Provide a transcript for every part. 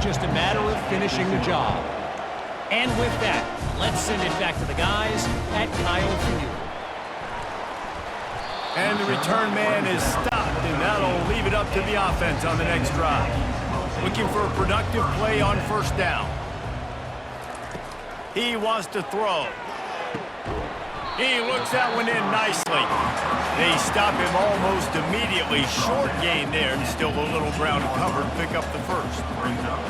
just a matter of finishing the job. And with that, let's send it back to the guys at Kyle Field. And the return man is stopped, and that'll leave it up to the offense on the next drive. Looking for a productive play on first down. He wants to throw. He looks that one in nicely. They stop him almost immediately. Short gain there, and still a little ground to cover to pick up the first.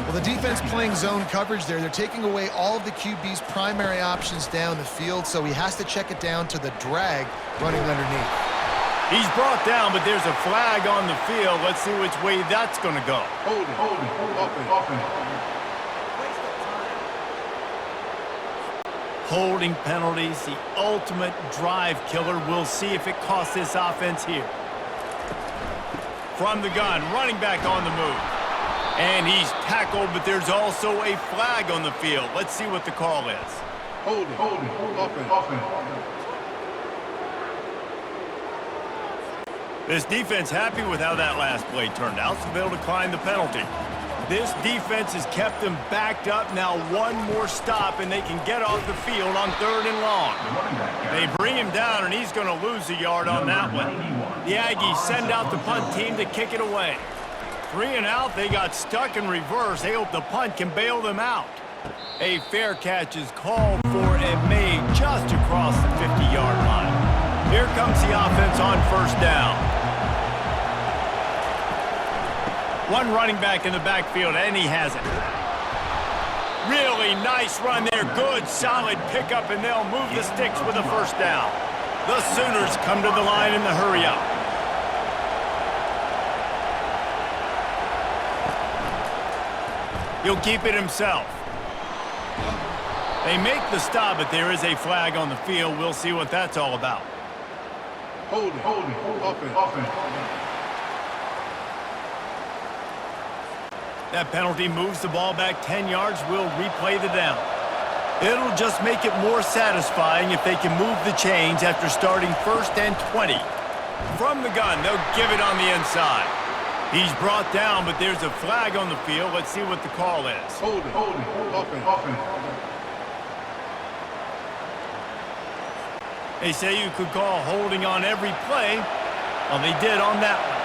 Well, the defense playing zone coverage there. They're taking away all of the QB's primary options down the field, so he has to check it down to the drag running underneath. He's brought down, but there's a flag on the field. Let's see which way that's going to go. Hold it. Offense. Holding penalties, the ultimate drive killer. We'll see if it costs this offense here. From the gun, running back on the move. And he's tackled, but there's also a flag on the field. Let's see what the call is. Hold it. Offense. This defense happy with how that last play turned out, so they'll decline the penalty. This defense has kept them backed up. Now one more stop, and they can get off the field on 3rd and long. They bring him down, and he's going to lose a yard on that one. The Aggies send out the punt team to kick it away. 3 and out, they got stuck in reverse. They hope the punt can bail them out. A fair catch is called for and made just across the 50-yard line. Here comes the offense on first down. One running back in the backfield, and he has it. Really nice run there. Good, solid pickup, and they'll move the sticks with a first down. The Sooners come to the line in the hurry-up. He'll keep it himself. They make the stop, but there is a flag on the field. We'll see what that's all about. Hold it. Offense. That penalty moves the ball back 10 yards. We'll replay the down. It'll just make it more satisfying if they can move the chains after starting 1st and 20. From the gun, they'll give it on the inside. He's brought down, but there's a flag on the field. Let's see what the call is. Hold it. Offense. They say you could call holding on every play. Well, they did on that one.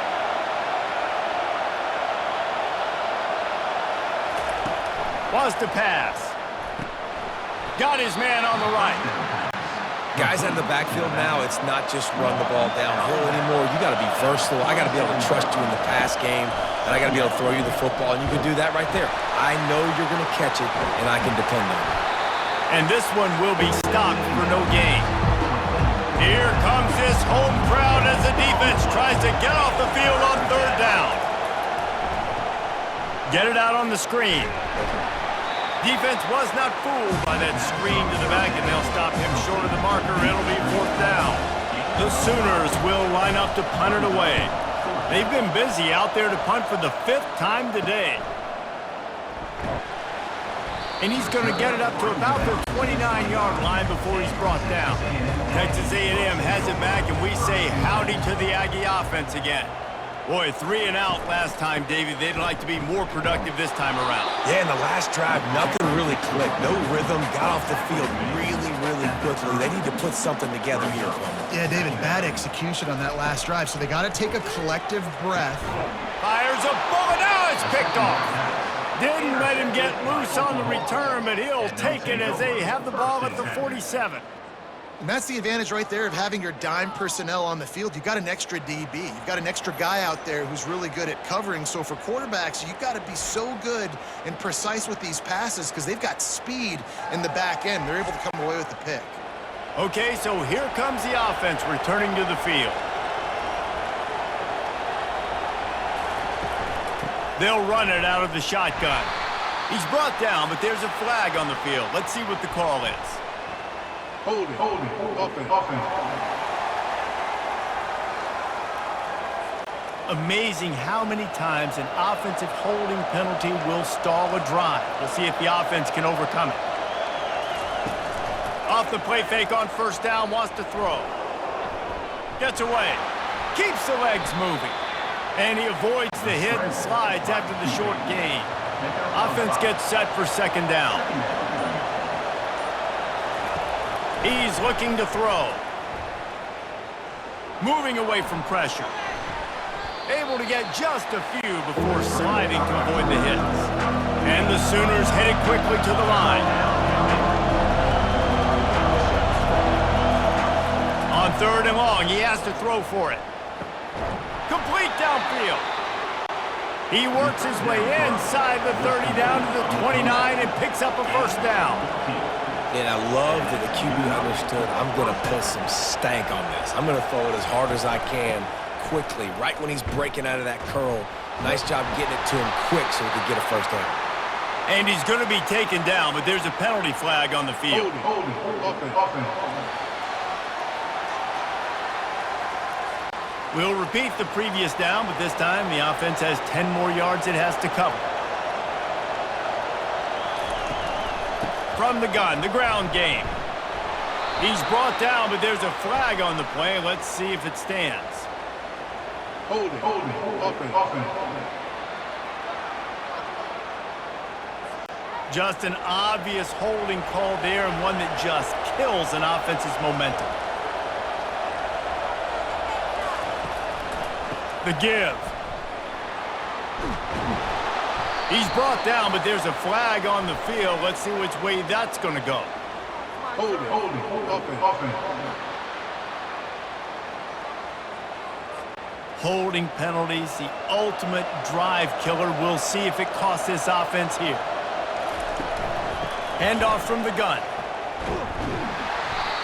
Was to pass. Got his man on the right. Guys out of the backfield now, it's not just run the ball downhill anymore. You got to be versatile. I got to be able to trust you in the pass game, and I got to be able to throw you the football, and you can do that right there. I know you're going to catch it, and I can depend on it. And this one will be stopped for no gain. Here comes this home crowd as the defense tries to get off the field on 3rd down. Get it out on the screen. Defense was not fooled by that screen to the back, and they'll stop him short of the marker. It'll be 4th down. The Sooners will line up to punt it away. They've been busy out there to punt for the 5th time today. And he's going to get it up to about the 29-yard line before he's brought down. Texas A&M has it back, and we say howdy to the Aggie offense again. Boy, 3 and out last time, David. They'd like to be more productive this time around. Yeah, in the last drive, nothing really clicked. No rhythm, got off the field really quickly. They need to put something together here. Yeah, David, bad execution on that last drive, so they got to take a collective breath. Fires a bullet. Now it's picked off. Didn't let him get loose on the return, but he'll take it as they have the ball at the 47. And that's the advantage right there of having your dime personnel on the field. You've got an extra DB. You've got an extra guy out there who's really good at covering. So for quarterbacks, you've got to be so good and precise with these passes because they've got speed in the back end. They're able to come away with the pick. Okay, so here comes the offense returning to the field. They'll run it out of the shotgun. He's brought down, but there's a flag on the field. Let's see what the call is. Hold it. Offense. Amazing how many times an offensive holding penalty will stall a drive. We'll see if the offense can overcome it. Off the play fake on 1st down, wants to throw. Gets away. Keeps the legs moving. And he avoids the hit and slides after the short gain. Offense gets set for second down. He's looking to throw. Moving away from pressure. Able to get just a few before sliding to avoid the hits. And the Sooners headed quickly to the line. On third and long, he has to throw for it. Complete downfield. He works his way inside the 30 down to the 29 and picks up a first down. And I love that the QB understood, I'm going to put some stank on this. I'm going to throw it as hard as I can quickly, right when he's breaking out of that curl. Nice job getting it to him quick so he could get a first down. And he's going to be taken down, but there's a penalty flag on the field. Holding. Offense. We'll repeat the previous down, but this time the offense has 10 more yards it has to cover. From the gun, the ground game. He's brought down, but there's a flag on the play. Let's see if it stands. Holding. Offense. Just an obvious holding call there, and one that just kills an offense's momentum. The give. He's brought down, but there's a flag on the field. Let's see which way that's going to go. Holding. Offense. Holding penalties, the ultimate drive killer. We'll see if it costs this offense here. Handoff from the gun.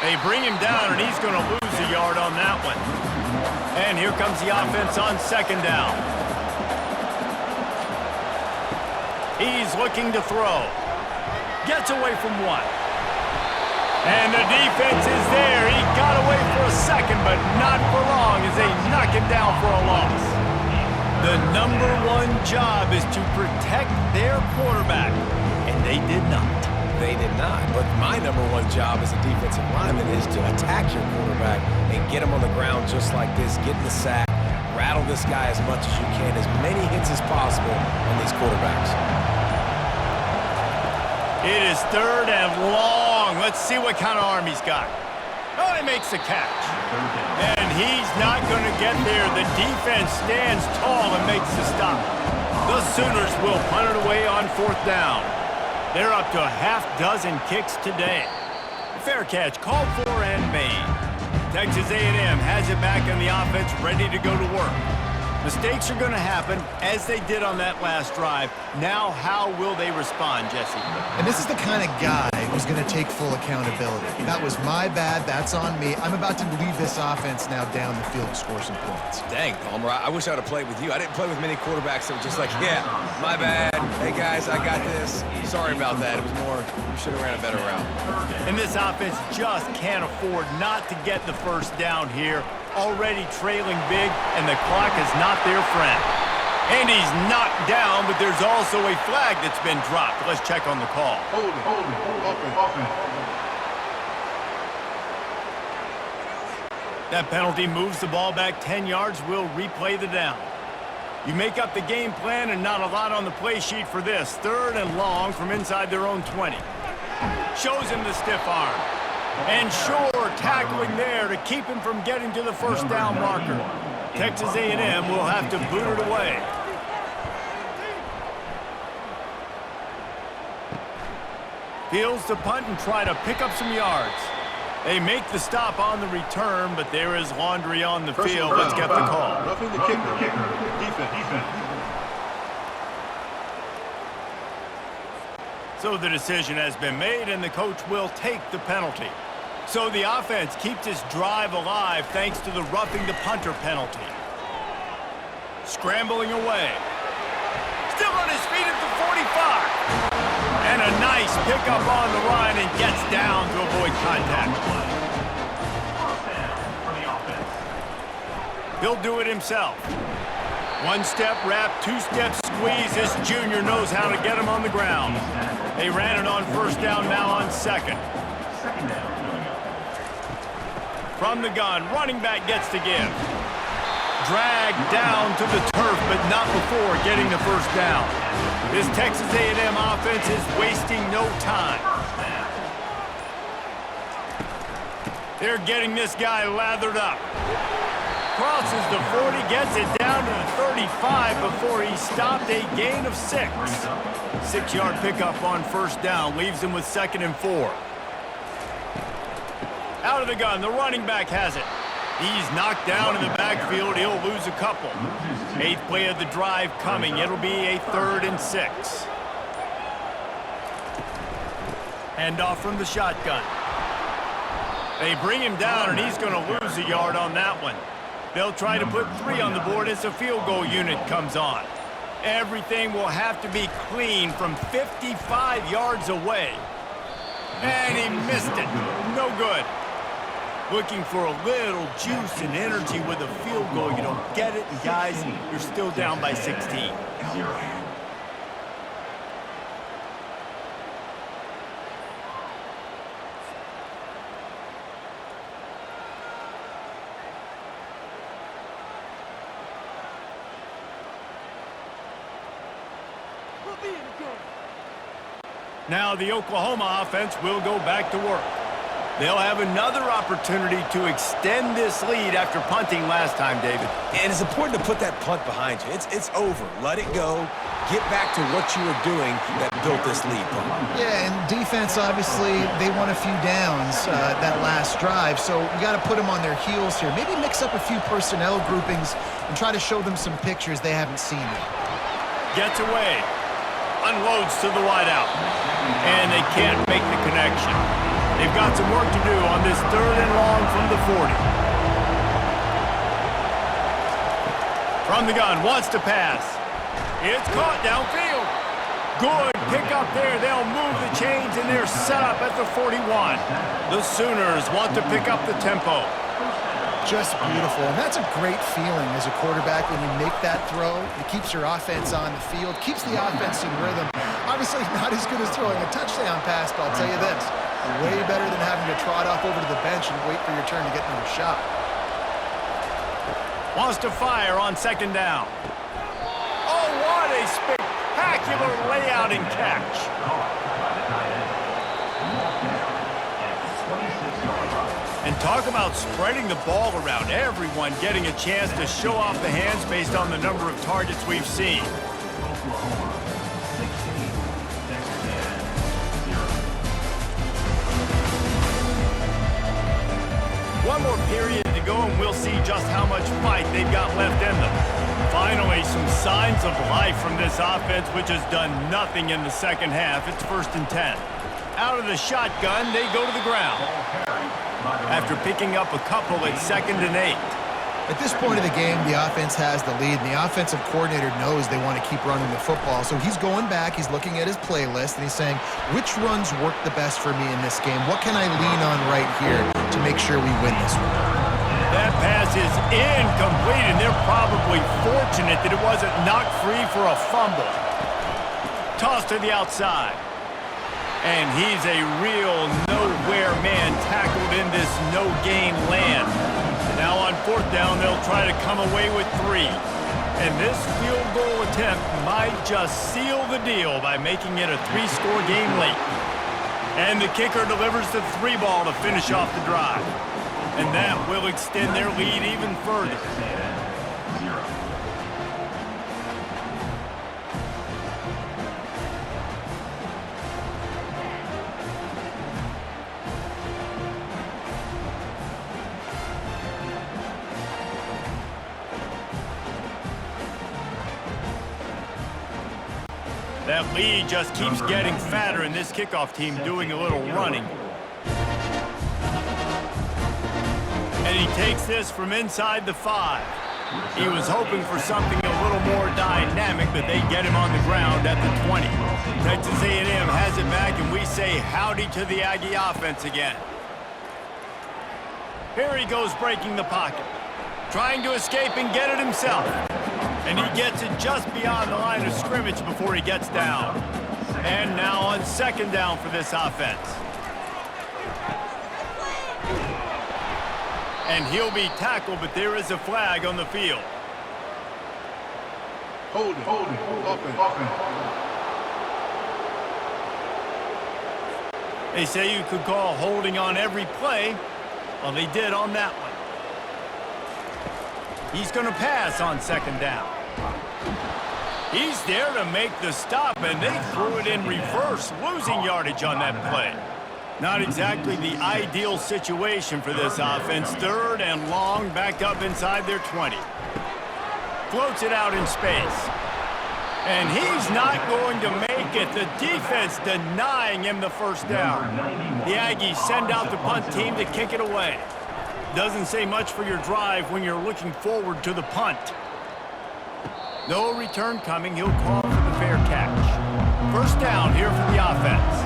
They bring him down, and he's going to lose a yard on that one. And here comes the offense on second down. He's looking to throw. Gets away from one. And the defense is there. He got away for a second, but not for long as they knock him down for a loss. The number one job is to protect their quarterback, and they did not. They did not. But my number one job as a defensive lineman is to attack your quarterback and get him on the ground just like this, get in the sack, rattle this guy as much as you can, as many hits as possible on these quarterbacks. It is third and long. Let's see what kind of arm he's got. Oh, he makes the catch. And he's not going to get there. The defense stands tall and makes the stop. The Sooners will punt it away on fourth down. They're up to a half-dozen kicks today. Fair catch called for and made. Texas A&M has it back in the offense, ready to go to work. Mistakes are going to happen, as they did on that last drive. Now, how will they respond, Jesse? And this is the kind of guy who's going to take full accountability. That was my bad. That's on me. I'm about to lead this offense now down the field to score some points. Dang, Palmer, I wish I would have played with you. I didn't play with many quarterbacks that were just like, yeah, my bad. Hey, guys, I got this. Sorry about that. It was more, we should have ran a better route. And this offense just can't afford not to get the first down here. Already trailing big, and the clock is not their friend. And he's knocked down, but there's also a flag that's been dropped. Let's check on the call. Holding. Offense. That penalty moves the ball back 10 yards. We'll replay the down. You make up the game plan, and not a lot on the play sheet for this. Third and long from inside their own 20. Shows him the stiff arm. And Shore tackling there to keep him from getting to the first down marker. Texas A&M will have to boot it away. Fields to punt and try to pick up some yards. They make the stop on the return, but there is laundry on the field. Let's get the call. Roughing the kicker. Defense. So the decision has been made, and the coach will take the penalty. So the offense keeps its drive alive thanks to the roughing the punter penalty. Scrambling away. Still on his feet at the 45. And a nice pickup on the line and gets down to avoid contact. He'll do it himself. One-step wrap, two-step squeeze. This junior knows how to get him on the ground. They ran it on first down, now on second. From the gun, running back gets to give. Dragged down to the turf but not before getting the first down. This Texas A&M offense is wasting no time. They're getting this guy lathered up. Crosses the 40, gets it down to the 35 before he stopped, a gain of 6. 6-yard pickup on first down, leaves him with 2nd and 4. Out of the gun, the running back has it. He's knocked down in the backfield, he'll lose a couple. 8th play of the drive coming, it'll be a 3rd and 6. Handoff from the shotgun. They bring him down, and he's going to lose a yard on that one. They'll try to put 3 on the board as the field goal unit comes on. Everything will have to be clean from 55 yards away. And he missed it. No good. Looking for a little juice and energy with a field goal. You don't get it, and guys, you're still down by 16. Now the Oklahoma offense will go back to work. They'll have another opportunity to extend this lead after punting last time, David. And it's important to put that punt behind you. It's over. Let it go. Get back to what you were doing that built this lead. Yeah, and defense, obviously, they won a few downs that last drive, so you got to put them on their heels here. Maybe mix up a few personnel groupings and try to show them some pictures they haven't seen yet. Gets away. Unloads to the wideout. And they can't make the connection. They've got some work to do on this 3rd and long from the 40. From the gun, wants to pass. It's caught downfield. Good pick up there. They'll move the chains, and they're set up at the 41. The Sooners want to pick up the tempo. Just beautiful, and that's a great feeling as a quarterback when you make that throw. It keeps your offense on the field, keeps the offense in rhythm. Obviously not as good as throwing a touchdown pass, but I'll tell you this, way better than having to trot off over to the bench and wait for your turn to get another shot. Wants to fire on 2nd down. Oh, what a spectacular layout and catch. And talk about spreading the ball around, everyone getting a chance to show off the hands based on the number of targets we've seen. One more period to go, and we'll see just how much fight they've got left in them. Finally, some signs of life from this offense, which has done nothing in the second half. It's 1st and 10. Out of the shotgun, they go to the ground. After picking up a couple at 2nd and 8. At this point of the game, the offense has the lead, and the offensive coordinator knows they want to keep running the football. So he's going back, he's looking at his playlist, and he's saying, which runs work the best for me in this game? What can I lean on right here to make sure we win this one? That pass is incomplete, and they're probably fortunate that it wasn't knocked free for a fumble. Toss to the outside. And he's a real nowhere man tackled in this no-gain land. Now on 4th down, they'll try to come away with 3. And this field goal attempt might just seal the deal by making it a 3-score game late. And the kicker delivers the 3 ball to finish off the drive. And that will extend their lead even further. That lead just keeps getting fatter, and this kickoff team doing a little running. And he takes this from inside the 5. He was hoping for something a little more dynamic, but they get him on the ground at the 20. Texas A&M has it back, and we say howdy to the Aggie offense again. Here he goes breaking the pocket. Trying to escape and get it himself. And he gets it just beyond the line of scrimmage before he gets down. And now on 2nd down for this offense. And he'll be tackled, but there is a flag on the field. Holding. Offense. They say you could call holding on every play. Well, they did on that one. He's going to pass on second down. He's there to make the stop, and they threw it in reverse, losing yardage on that play. Not exactly the ideal situation for this offense. Third and long, back up inside their 20. Floats it out in space. And he's not going to make it. The defense denying him the first down. The Aggies send out the punt team to kick it away. Doesn't say much for your drive when you're looking forward to the punt. No return coming. He'll call for the fair catch. First down here for the offense.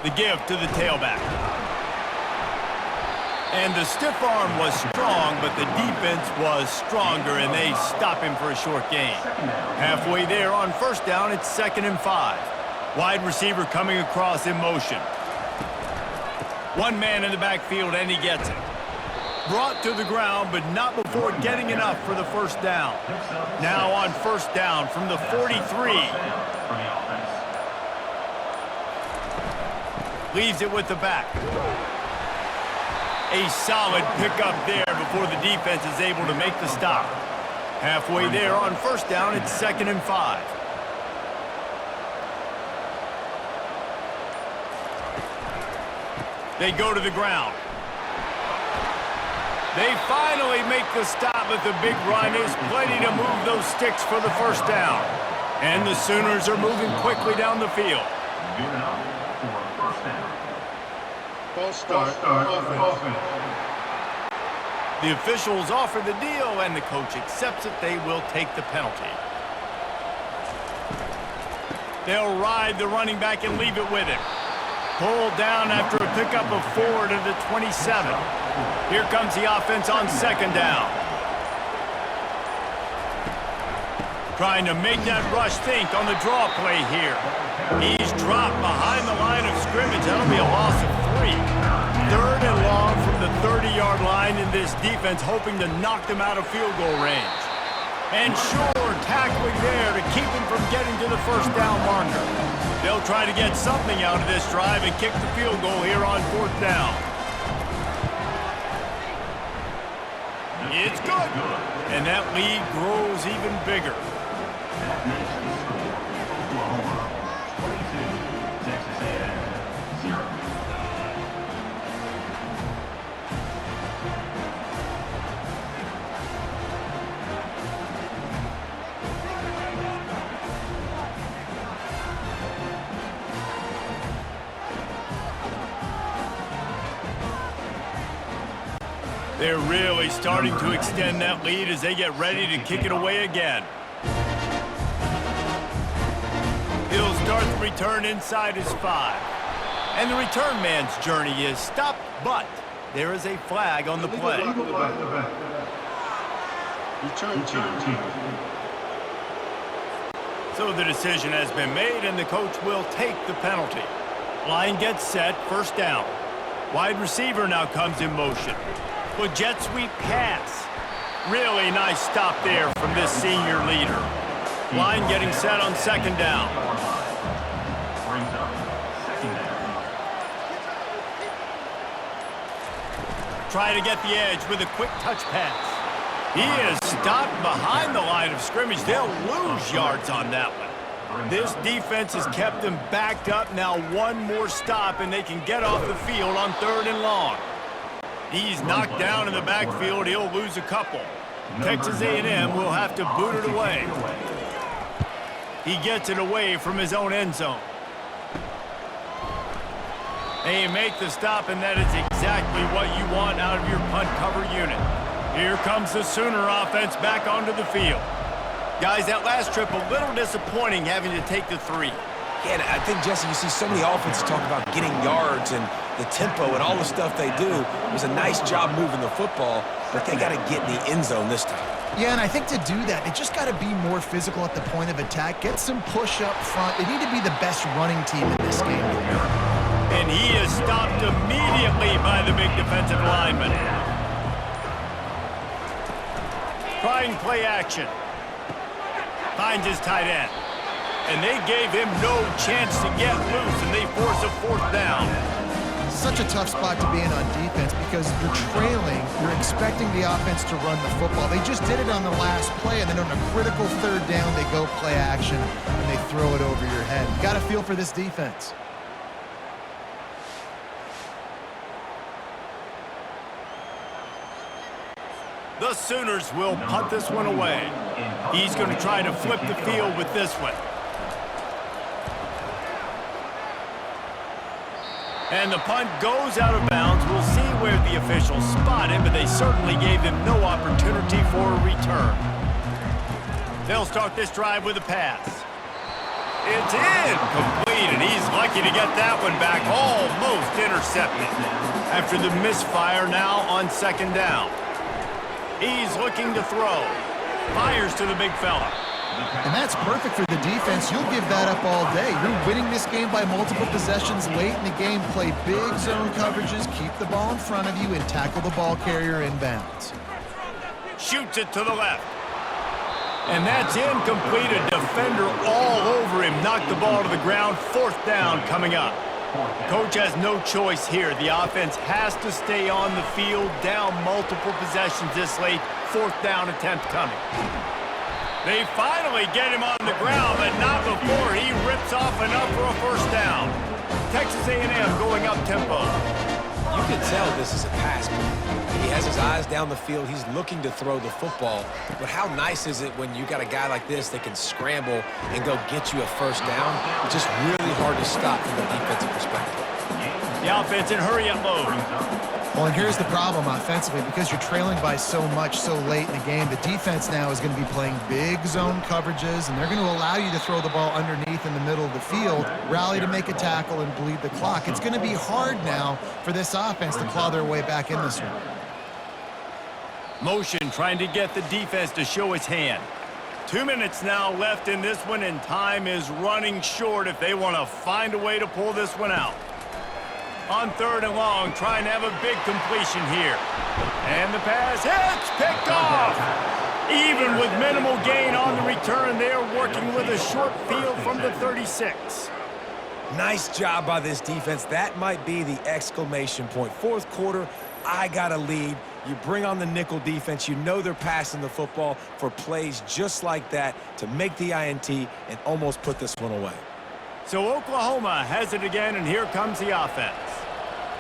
The give to the tailback. And the stiff arm was strong, but the defense was stronger, and they stop him for a short gain. Halfway there on first down, it's 2nd and 5. Wide receiver coming across in motion. One man in the backfield, and he gets it. Brought to the ground, but not before getting enough for the first down. Now on first down from the 43. Leaves it with the back. A solid pickup there before the defense is able to make the stop. Halfway there on first down, it's 2nd and 5. They go to the ground. They finally make the stop, but the big run is plenty to move those sticks for the first down. And the Sooners are moving quickly down the field. False start. Offense. The officials offer the deal, and the coach accepts it. They will take the penalty. They'll ride the running back and leave it with him. Pulled down after a pickup of 4 to the 27. Here comes the offense on second down. Trying to make that rush think on the draw play here. He's dropped behind the line of scrimmage. That'll be a loss of 3. 3rd and long from the 30-yard line, in this defense hoping to knock them out of field goal range. And sure, tackling there to keep him from getting to the first down marker. They'll try to get something out of this drive and kick the field goal here on 4th down. It's good. And that lead grows even bigger. They're really starting to extend that lead as they get ready to kick it away again. He'll start the return inside his 5. And the return man's journey is stopped, but there is a flag on the play. Return team. So the decision has been made, and the coach will take the penalty. Line gets set, first down. Wide receiver now comes in motion. With jet sweep pass. Really nice stop there from this senior leader. Line getting set on second down. Try to get the edge with a quick touch pass. He is stopped behind the line of scrimmage. They'll lose yards on that one. This defense has kept them backed up. Now one more stop, and they can get off the field on 3rd and long. He's knocked down in the backfield. He'll lose a couple. Texas A&M will have to boot it away. He gets it away from his own end zone. They make the stop, and that is exactly what you want out of your punt cover unit. Here comes the Sooner offense back onto the field. Guys, that last trip, a little disappointing having to take the 3. Yeah, and I think, Jesse, you see so many offenses talk about getting yards and the tempo and all the stuff they do. It was a nice job moving the football, but they got to get in the end zone this time. Yeah, and I think to do that, it just got to be more physical at the point of attack. Get some push up front. They need to be the best running team in this game. And he is stopped immediately by the big defensive lineman. trying play action. Finds his tight end. And they gave him no chance to get loose, and they force a fourth down. Such a tough spot to be in on defense because you're trailing, you're expecting the offense to run the football. They just did it on the last play, and then on a critical third down, they go play action, and they throw it over your head. You got to feel for this defense. The Sooners will punt this one away. He's going to try to flip the field with this one. And the punt goes out of bounds. We'll see where the officials spot him, but they certainly gave him no opportunity for a return. They'll start this drive with a pass. It's incomplete, and he's lucky to get that one back, almost intercepted. After the misfire now on second down. He's looking to throw. Fires to the big fella. And that's perfect for the defense. You'll give that up all day. You're winning this game by multiple possessions late in the game. Play big zone coverages, keep the ball in front of you, and tackle the ball carrier inbounds. Shoots it to the left. And that's incomplete. A defender all over him. Knocked the ball to the ground. Fourth down coming up. Coach has no choice here. The offense has to stay on the field, down multiple possessions this late. Fourth down attempt coming. They finally get him on the ground, but not before he rips off enough for a first down. Texas A&M going up tempo. You can tell this is a pass play. He has his eyes down the field. He's looking to throw the football. But how nice is it when you got a guy like this that can scramble and go get you a first down? It's just really hard to stop from the defensive perspective. The offense in hurry-up mode. Well, and here's the problem offensively. Because you're trailing by so much so late in the game, the defense now is going to be playing big zone coverages, and they're going to allow you to throw the ball underneath in the middle of the field, rally to make a tackle, and bleed the clock. It's going to be hard now for this offense to claw their way back in this one. Motion trying to get the defense to show its hand. 2 minutes now left in this one, and time is running short if they want to find a way to pull this one out. On third and long, trying to have a big completion here. And the pass hits, picked off. Even with minimal gain on the return, they are working with a short field from the 36. Nice job by this defense. That might be the exclamation point. Fourth quarter, I got a lead. You bring on the nickel defense. You know they're passing the football for plays just like that to make the INT and almost put this one away. So Oklahoma has it again, and here comes the offense.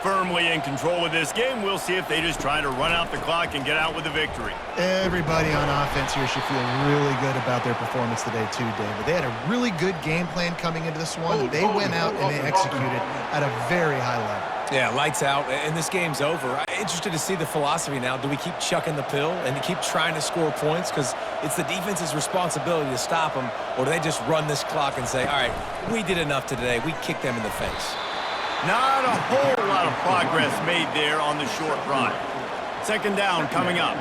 Firmly in control of this game. We'll see if they just try to run out the clock and get out with a victory. Everybody on offense here should feel really good about their performance today too, David. They had a really good game plan coming into this one. They went out and they executed at a very high level. Yeah, lights out, and this game's over. I'm interested to see the philosophy now. Do we keep chucking the pill and keep trying to score points because it's the defense's responsibility to stop them, or do they just run this clock and say, all right, we did enough today. We kicked them in the face. Not a whole lot of progress made there on the short run. Second down coming up.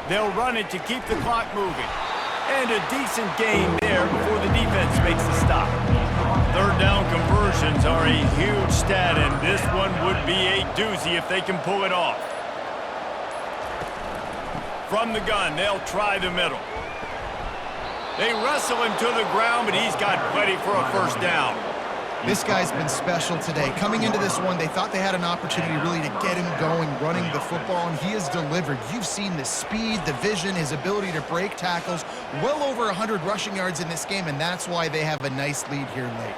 They'll run it to keep the clock moving. And a decent gain there before the defense makes the stop. Third down conversions are a huge stat, and this one would be a doozy if they can pull it off. From the gun, they'll try the middle. They wrestle him to the ground, but he's got plenty for a first down. This guy's been special today. Coming into this one, they thought they had an opportunity really to get him going, running the football, and he has delivered. You've seen the speed, the vision, his ability to break tackles. Well over 100 rushing yards in this game, and that's why they have a nice lead here late.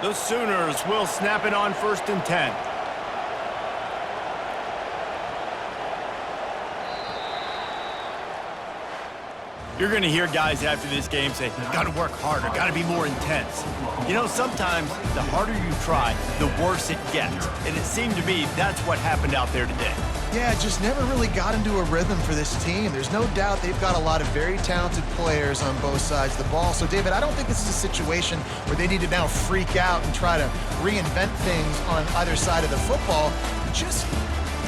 The Sooners will snap it on 1st and 10. You're going to hear guys after this game say, got to work harder, got to be more intense. You know, sometimes the harder you try, the worse it gets. And it seemed to me that's what happened out there today. Yeah, just never really got into a rhythm for this team. There's no doubt they've got a lot of very talented players on both sides of the ball. So, David, I don't think this is a situation where they need to now freak out and try to reinvent things on either side of the football. Just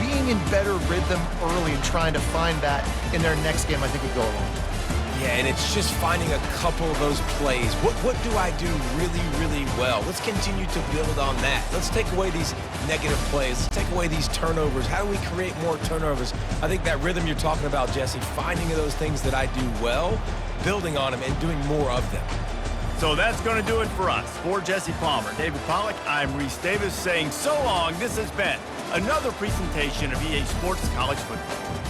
being in better rhythm early and trying to find that in their next game, I think would go along. Yeah, and it's just finding a couple of those plays. What do I do really, really well? Let's continue to build on that. Let's take away these negative plays. Let's take away these turnovers. How do we create more turnovers? I think that rhythm you're talking about, Jesse, finding those things that I do well, building on them, and doing more of them. So that's going to do it for us. For Jesse Palmer, David Pollack, I'm Reese Davis saying so long. This has been another presentation of EA Sports College Football.